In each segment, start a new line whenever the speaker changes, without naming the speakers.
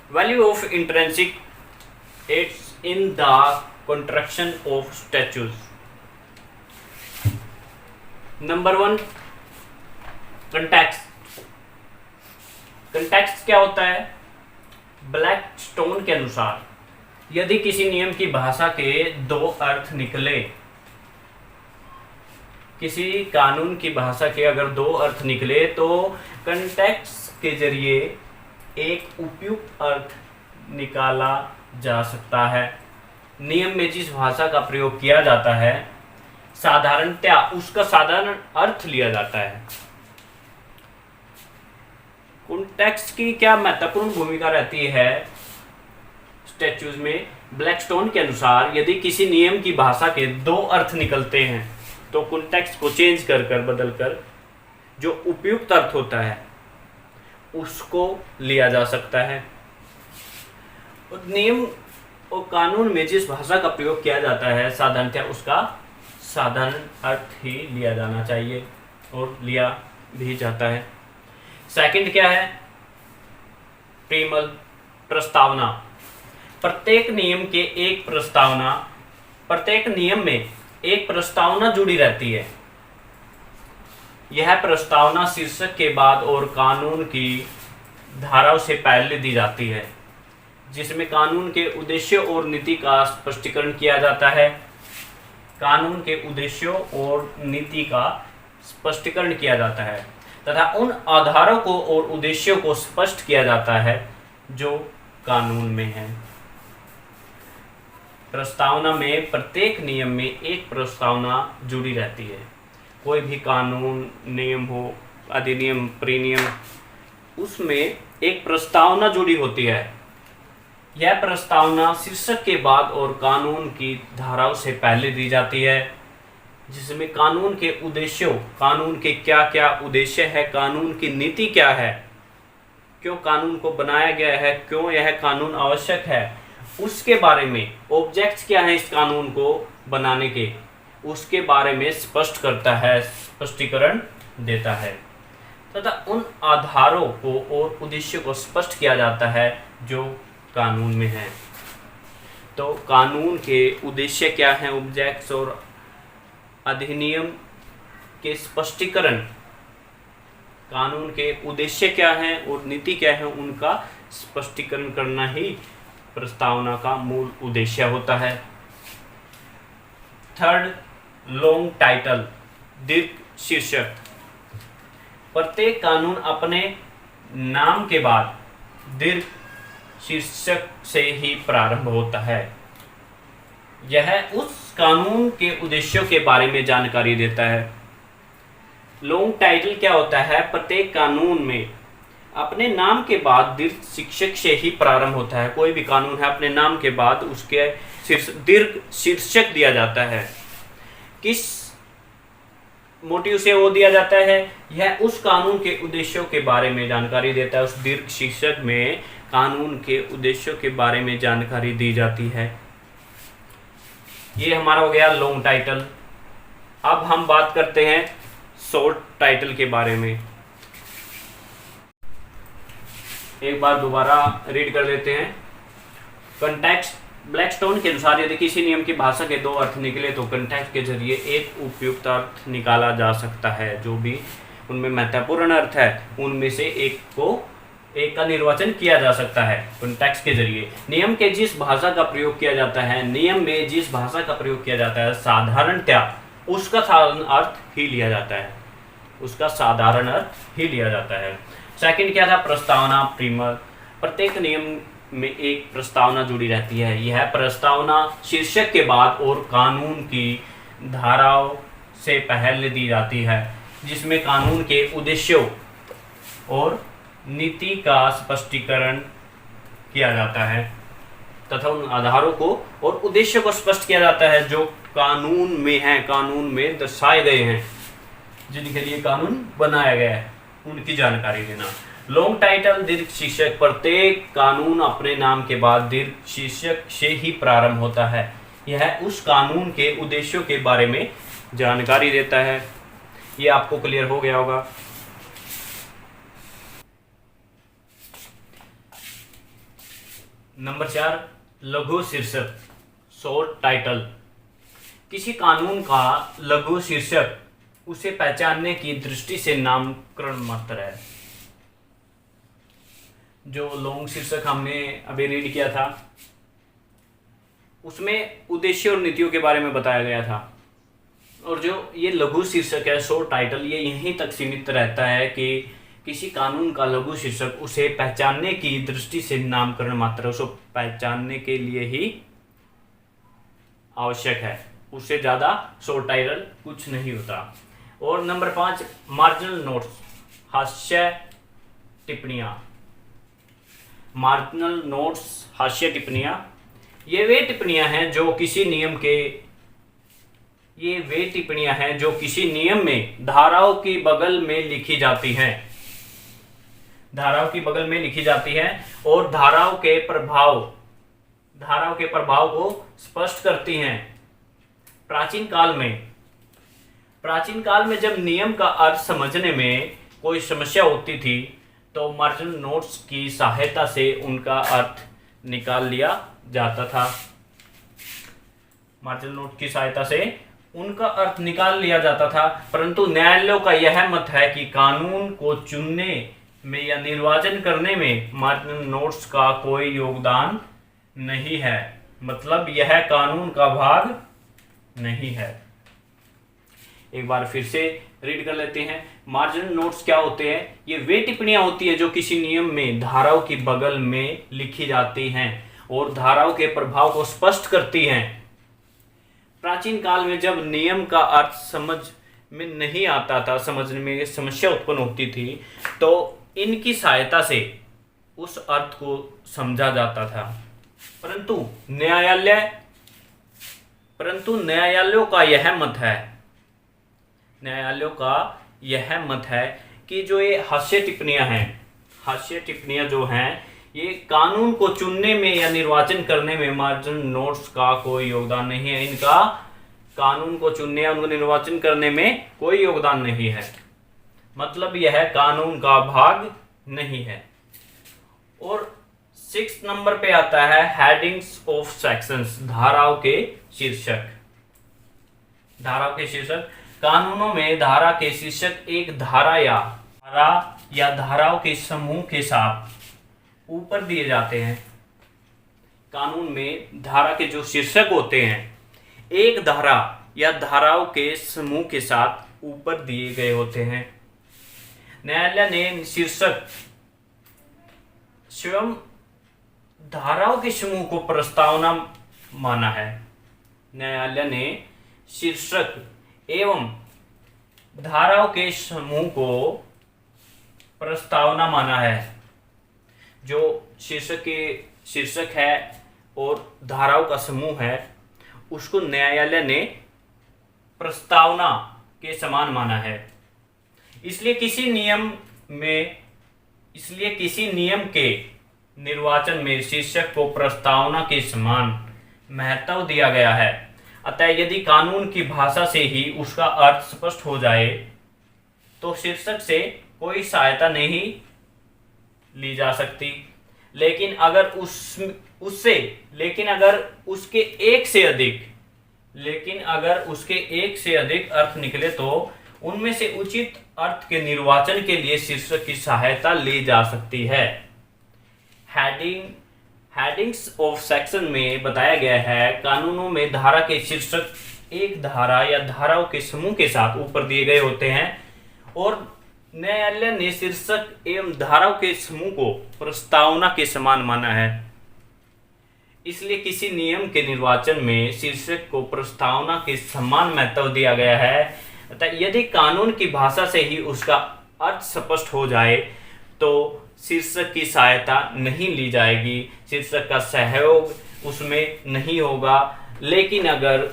Value of intrinsic it's in the construction of statues. Number 1, context. Context क्या होता है? Blackstone के अनुसार यदि किसी नियम की भाषा के दो अर्थ निकले, किसी कानून की भाषा के अगर दो अर्थ निकले तो कंटेक्स्ट के जरिए एक उपयुक्त अर्थ निकाला जा सकता है। नियम में जिस भाषा का प्रयोग किया जाता है साधारणतया उसका साधारण अर्थ लिया जाता है। कॉन्टेक्स्ट की क्या महत्वपूर्ण भूमिका रहती है स्टैचूज में? ब्लैकस्टोन के अनुसार यदि किसी नियम की भाषा के दो अर्थ निकलते हैं तो कॉन्टेक्स्ट को चेंज कर बदलकर जो उपयुक्त अर्थ होता है उसको लिया जा सकता है। और नियम और कानून में जिस भाषा का प्रयोग किया जाता है साधारणतया उसका साधारण अर्थ ही लिया जाना चाहिए और लिया भी जाता है। सेकंड क्या है? प्रीमल, प्रस्तावना। प्रत्येक नियम में एक प्रस्तावना जुड़ी रहती है। यह प्रस्तावना शीर्षक के बाद और कानून की धाराओं से पहले दी जाती है, जिसमें कानून के उद्देश्यों और नीति का स्पष्टीकरण किया जाता है। कानून के उद्देश्यों और नीति का स्पष्टीकरण किया जाता है तथा उन आधारों को और उद्देश्यों को स्पष्ट किया जाता है जो कानून में है। प्रस्तावना में प्रत्येक नियम में एक प्रस्तावना जुड़ी रहती है। कोई भी कानून, नियम हो, अधिनियम, प्रीनियम, उसमें एक प्रस्तावना जुड़ी होती है। यह प्रस्तावना शीर्षक के बाद और कानून की धाराओं से पहले दी जाती है, जिसमें कानून के उद्देश्यों, कानून के क्या क्या उद्देश्य है, कानून की नीति क्या है, क्यों कानून को बनाया गया है, क्यों यह कानून आवश्यक है, उसके बारे में, ऑब्जेक्ट्स क्या है इस कानून को बनाने के, उसके बारे में स्पष्ट करता है, स्पष्टीकरण देता है तथा उन आधारों को और उद्देश्यों को स्पष्ट किया जाता है जो कानून में है। तो कानून के उद्देश्य क्या हैं, ऑब्जेक्ट्स और अधिनियम के स्पष्टीकरण, कानून के उद्देश्य क्या हैं और नीति क्या है, उनका स्पष्टीकरण करना ही प्रस्तावना का मूल उद्देश्य होता है। थर्ड, लॉन्ग टाइटल, दीर्घ शीर्षक। प्रत्येक कानून अपने नाम के बाद दीर्घ शीर्षक से ही प्रारंभ होता है। यह उस कानून के उद्देश्यों के बारे में जानकारी देता है। लॉन्ग टाइटल क्या होता है? प्रत्येक कानून में अपने नाम के बाद दीर्घ शीर्षक से ही प्रारंभ होता है। कोई भी कानून है अपने नाम के बाद उसके दीर्घ शीर्षक दिया जाता है। किस मोटिव से वो दिया जाता है? यह उस कानून के उद्देश्यों के बारे में जानकारी देता है। उस दीर्घ शीर्षक में कानून के उद्देश्यों के बारे में जानकारी दी जाती है। ये हमारा हो गया लॉन्ग टाइटल। अब हम बात करते हैं शॉर्ट टाइटल के बारे में। एक बार दोबारा रीड कर लेते हैं। कंटेक्स्ट, ब्लैकस्टोन के अनुसार यदि किसी नियम की भाषा के दो अर्थ निकले तो कंटेक्स्ट के जरिए एक उपयुक्त अर्थ निकाला जा सकता है। जो भी उनमें महत्वपूर्ण अर्थ है उनमें से एक का निर्वाचन किया जा सकता है कंटेक्स्ट के जरिए। नियम के जिस भाषा का प्रयोग किया जाता है, नियम में जिस भाषा का प्रयोग किया जाता है साधारणतया उसका साधारण अर्थ ही लिया जाता है, उसका साधारण अर्थ ही लिया जाता है। सेकंड क्या था? प्रस्तावना, प्रीमल। प्रत्येक नियम में एक प्रस्तावना जुड़ी रहती है। यह प्रस्तावना शीर्षक के बाद और कानून की धाराओं से पहले दी जाती है, जिसमें कानून के उद्देश्यों और नीति का स्पष्टीकरण किया जाता है तथा उन आधारों को और उद्देश्यों को स्पष्ट किया जाता है जो कानून में है, कानून में दर्शाए गए हैं, जिनके लिए कानून बनाया गया है, उनकी जानकारी देना। लॉन्ग टाइटल, दीर्घ शीर्षक। प्रत्येक कानून अपने नाम के बाद दीर्घ शीर्षक से ही प्रारंभ होता है। यह उस कानून के उद्देश्यों के बारे में जानकारी देता है। ये आपको क्लियर हो गया होगा। नंबर 4, लघु शीर्षक, शॉर्ट टाइटल। किसी कानून का लघु शीर्षक उसे पहचानने की दृष्टि से नामकरण मात्र है। जो लॉन्ग शीर्षक हमने अभी रीड किया था उसमें उद्देश्य और नीतियों के बारे में बताया गया था, और जो ये लघु शीर्षक है, शॉर्ट टाइटल, ये यहीं तक सीमित रहता है कि किसी कानून का लघु शीर्षक उसे पहचानने की दृष्टि से नामकरण मात्र, उसको पहचानने के लिए ही आवश्यक है, उससे ज़्यादा शॉर्ट टाइटल कुछ नहीं होता। और नंबर 5, मार्जिनल नोट्स, हास्य टिप्पणियाँ। मार्जिनल नोट्स, हास्य टिप्पणियाँ, ये वे टिप्पणियाँ हैं जो किसी नियम में धाराओं की बगल में लिखी जाती हैं, और धाराओं के प्रभाव को स्पष्ट करती हैं। प्राचीन काल में जब नियम का अर्थ समझने में कोई समस्या होती थी तो मार्जिनल नोट्स की सहायता से उनका अर्थ निकाल लिया जाता था। मार्जिनल नोट की सहायता से उनका अर्थ निकाल लिया जाता था, परंतु न्यायालयों का यह मत है कि कानून को चुनने में या निर्वाचन करने में मार्जिनल नोट्स का कोई योगदान नहीं है, मतलब यह कानून का भाग नहीं है। एक बार फिर से रीड कर लेते हैं। मार्जिनल नोट्स क्या होते हैं? ये वे टिप्पणियां होती है जो किसी नियम में धाराओं की बगल में लिखी जाती हैं और धाराओं के प्रभाव को स्पष्ट करती हैं। प्राचीन काल में जब नियम का अर्थ समझ में नहीं आता था, समझने में समस्या उत्पन्न होती थी, तो इनकी सहायता से उस अर्थ को समझा जाता था। परंतु न्यायालयों का यह मत है कि जो ये हास्य टिप्पणियां जो हैं, ये कानून को चुनने में या निर्वाचन करने में मार्जिनल नोट्स का कोई योगदान नहीं है। इनका कानून को चुनने या उनको निर्वाचन करने में कोई योगदान नहीं है, मतलब यह कानून का भाग नहीं है। और 6 नंबर पे आता है हेडिंग्स ऑफ सेक्शंस, धाराओं के शीर्षक। कानूनों में धारा के शीर्षक एक धारा या धाराओं के समूह के साथ ऊपर दिए जाते हैं। कानून में धारा के जो शीर्षक होते हैं एक धारा या धाराओं के समूह के साथ ऊपर दिए गए होते हैं। न्यायालय ने शीर्षक स्वयं धाराओं के समूह को प्रस्तावना माना है। न्यायालय ने शीर्षक एवं धाराओं के समूह को प्रस्तावना माना है। जो शीर्षक है और धाराओं का समूह है उसको न्यायालय ने प्रस्तावना के समान माना है। इसलिए किसी नियम के निर्वाचन में शीर्षक को प्रस्तावना के समान महत्व दिया गया है। अतः यदि कानून की भाषा से ही उसका अर्थ स्पष्ट हो जाए तो शीर्षक से कोई सहायता नहीं ली जा सकती। लेकिन अगर उसके एक से अधिक अर्थ निकले तो उनमें से उचित अर्थ के निर्वाचन के लिए शीर्षक की सहायता ली जा सकती है। हेडिंग्स ऑफ सेक्शन में बताया गया है कानूनों में धारा के शीर्षक एक धारा या धाराओं के समूह के साथ ऊपर दिए गए होते हैं, और न्यायालय ने शीर्षक एवं धाराओं के समूह को प्रस्तावना के समान माना है। इसलिए किसी नियम के निर्वाचन में शीर्षक को प्रस्तावना के समान महत्व दिया गया है। अतः यदि कानून की भाषा से ही उसका अर्थ स्पष्ट हो जाए तो शीर्षक की सहायता नहीं ली जाएगी, शीर्षक का सहयोग उसमें नहीं होगा। लेकिन अगर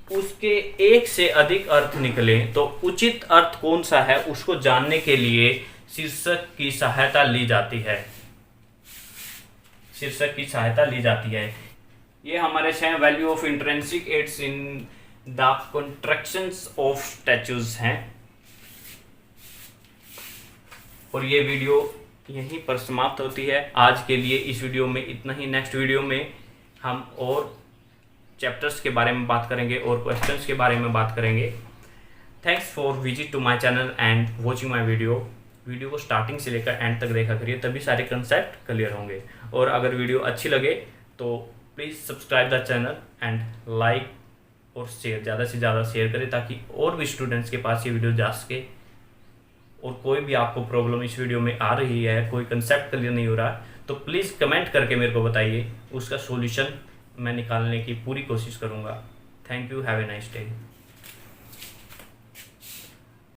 उसके एक से अधिक अर्थ निकले तो उचित अर्थ कौन सा है उसको जानने के लिए शीर्षक की सहायता ली जाती है। ये हमारे से value of intrinsic aids in the constructions of statutes हैं। और ये वीडियो यहीं पर समाप्त होती है। आज के लिए इस वीडियो में इतना ही। नेक्स्ट वीडियो में हम और चैप्टर्स के बारे में बात करेंगे और क्वेश्चंस के बारे में बात करेंगे। Thanks for visit to my channel and watching my video को स्टार्टिंग से लेकर एंड तक देखा करिए, तभी सारे कंसेप्ट क्लियर होंगे। और अगर वीडियो अच्छी लगे तो please subscribe the channel and like और शेयर, ज़्यादा से ज़्यादा शेयर करें ताकि और भी स्टूडेंट्स के पास ये वीडियो जा सके। और कोई भी आपको प्रॉब्लम इस वीडियो में आ रही है, कोई कंसेप्ट क्लियर नहीं हो रहा, तो प्लीज़ कमेंट करके मेरे को बताइए, उसका सॉल्यूशन मैं निकालने की पूरी कोशिश करूँगा। Thank you, have a nice day.